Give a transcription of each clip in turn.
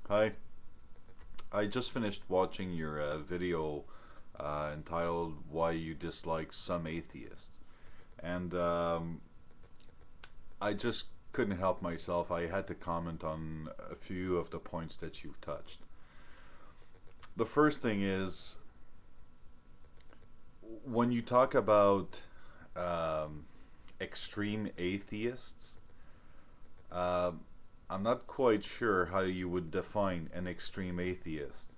Hi, I just finished watching your video entitled Why You Dislike Some Atheists. And I just couldn't help myself. I had to comment on a few of the points that you've touched. The first thing is when you talk about um, extreme atheists, uh, I'm not quite sure how you would define an extreme atheist.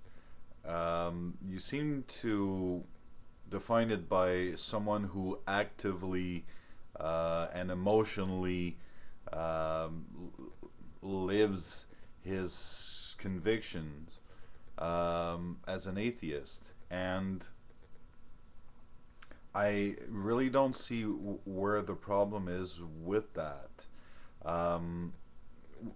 You seem to define it by someone who actively and emotionally um, lives his convictions as an atheist. And I really don't see where the problem is with that. Um,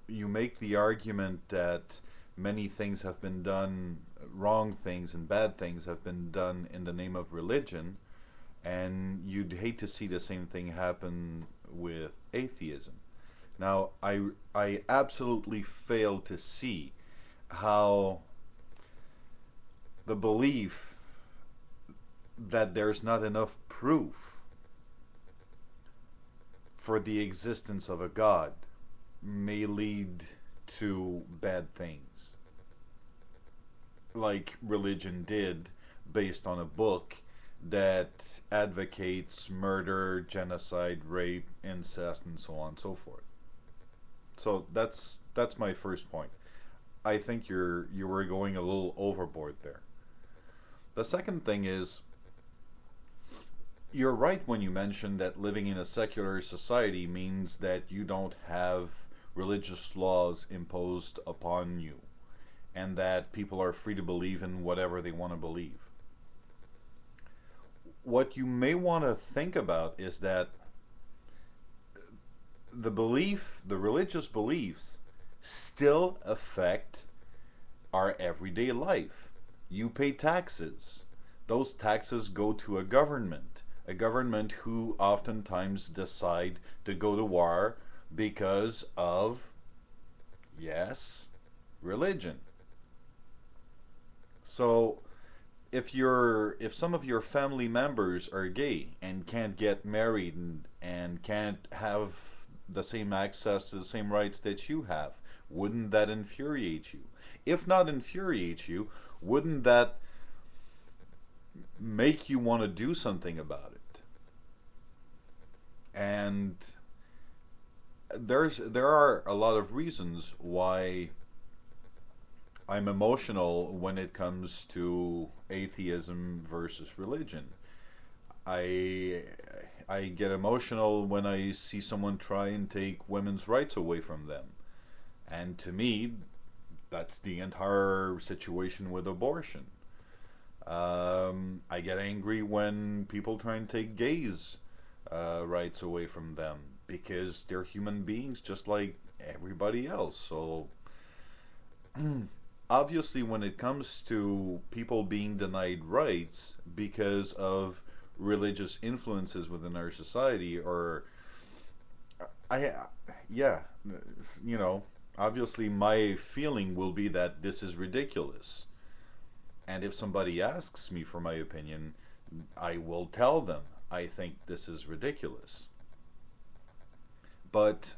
you make the argument that many things have been done, wrong things and bad things have been done in the name of religion, and you'd hate to see the same thing happen with atheism. Now, I absolutely fail to see how the belief that there's not enough proof for the existence of a God may lead to bad things, like religion did, based on a book that advocates murder, genocide, rape, incest, and so on and so forth. So that's my first point. I think you were going a little overboard there. The second thing is, you're right when you mention that living in a secular society means that you don't have religious laws imposed upon you and that people are free to believe in whatever they want to believe. What you may want to think about is that the religious beliefs still affect our everyday life. You pay taxes. Those taxes go to a government who oftentimes decide to go to war because of, yes, religion. So if some of your family members are gay and can't get married and can't have the same access to the same rights that you have, wouldn't that infuriate you? If not infuriate you, wouldn't that make you want to do something about it? And there are a lot of reasons why I'm emotional when it comes to atheism versus religion. I I get emotional when I see someone try and take women's rights away from them. And to me, that's the entire situation with abortion. I get angry when people try and take gays' rights away from them because they're human beings just like everybody else. So obviously, when it comes to people being denied rights because of religious influences within our society, or I, yeah, you know, obviously my feeling will be that this is ridiculous. And if somebody asks me for my opinion, I will tell them I think this is ridiculous. But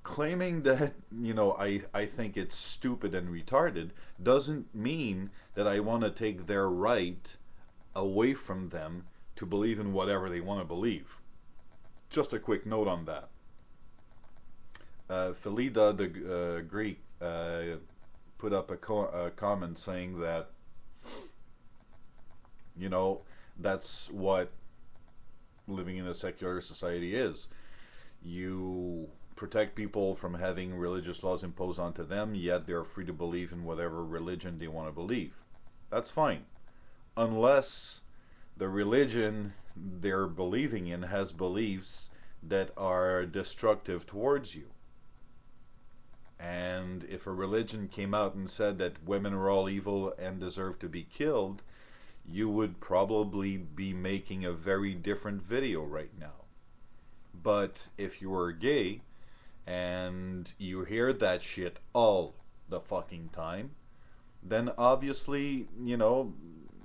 claiming that, I think it's stupid and retarded doesn't mean that I want to take their right away from them to believe in whatever they want to believe. Just a quick note on that. Felida, the Greek, put up a comment saying that, you know, that's what living in a secular society is. You protect people from having religious laws imposed onto them, yet they're free to believe in whatever religion they want to believe. That's fine. Unless the religion they're believing in has beliefs that are destructive towards you. And if a religion came out and said that women are all evil and deserve to be killed, you would probably be making a very different video right now. But if you are gay and you hear that shit all the fucking time, then obviously,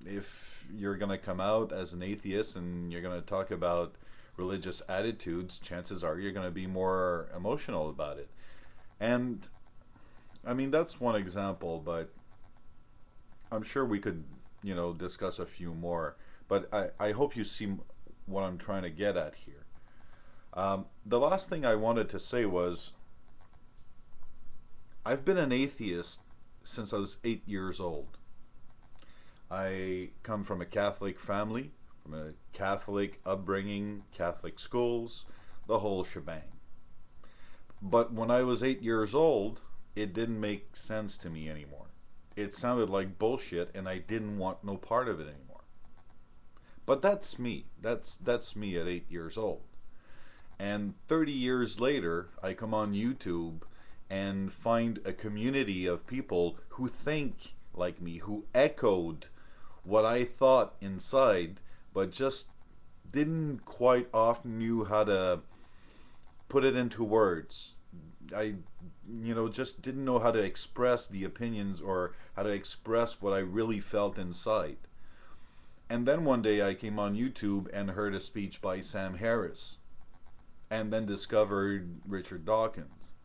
if you're gonna come out as an atheist and you're gonna talk about religious attitudes, chances are you're gonna be more emotional about it. And I mean, that's one example, but I'm sure we could, discuss a few more. But I hope you see what I'm trying to get at here. The last thing I wanted to say was I've been an atheist since I was 8 years old. I come from a Catholic family, from a Catholic upbringing, Catholic schools, the whole shebang. But when I was 8 years old, it didn't make sense to me anymore. It sounded like bullshit, and I didn't want no part of it anymore. But that's me. That's me at 8 years old. And 30 years later, I come on YouTube and find a community of people who think like me, who echoed what I thought inside, but just didn't quite often knew how to put it into words. I, just didn't know how to express the opinions or how to express what I really felt inside. And then one day I came on YouTube and heard a speech by Sam Harris, and then discovered Richard Dawkins.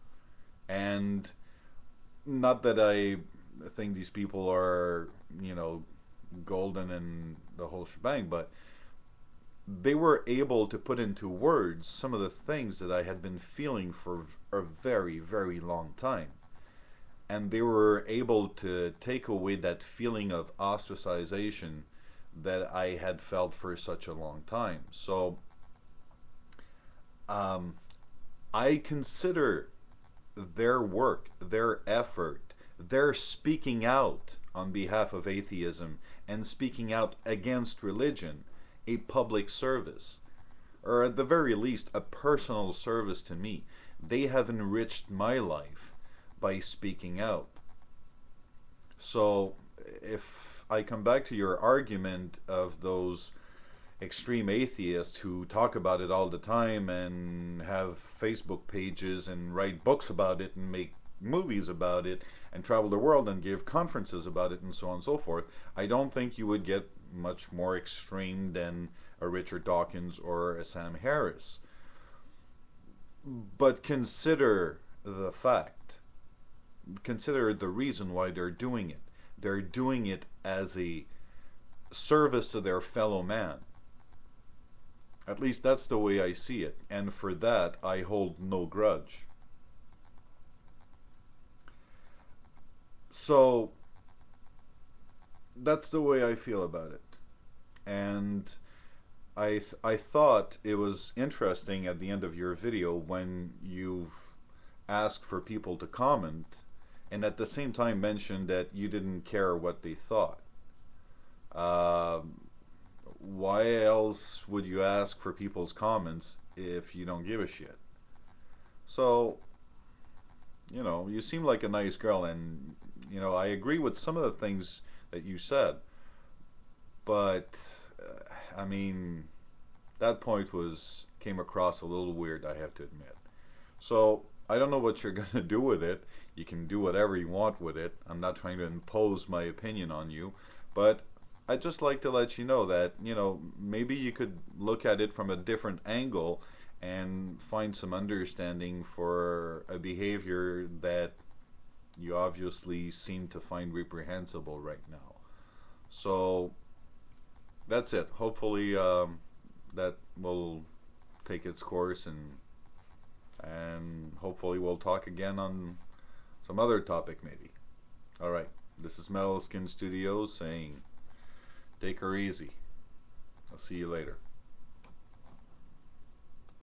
And not that I think these people are, golden and the whole shebang, but they were able to put into words some of the things that I had been feeling for a very, very long time. And they were able to take away that feeling of ostracization that I had felt for such a long time. So I consider their work, their effort, their speaking out on behalf of atheism and speaking out against religion a public service, or at the very least a personal service to me. They have enriched my life by speaking out. So if I come back to your argument of those extreme atheists who talk about it all the time and have Facebook pages and write books about it and make movies about it and travel the world and give conferences about it and so on and so forth, I don't think you would get much more extreme than a Richard Dawkins or a Sam Harris. But consider the fact, consider the reason why they're doing it. They're doing it as a service to their fellow man. At least that's the way I see it, and for that I hold no grudge. So that's the way I feel about it. And I thought it was interesting at the end of your video when you've asked for people to comment and at the same time mentioned that you didn't care what they thought. Why else would you ask for people's comments if you don't give a shit? So, you seem like a nice girl, and, I agree with some of the things that you said. But, I mean, that point came across a little weird, I have to admit. So, I don't know what you're going to do with it. You can do whatever you want with it. I'm not trying to impose my opinion on you. But I'd just like to let you know that, maybe you could look at it from a different angle and find some understanding for a behavior that you obviously seem to find reprehensible right now. So that's it. Hopefully that will take its course, and hopefully we'll talk again on some other topic maybe. Alright, this is Metal Skin Studios saying take her easy. I'll see you later.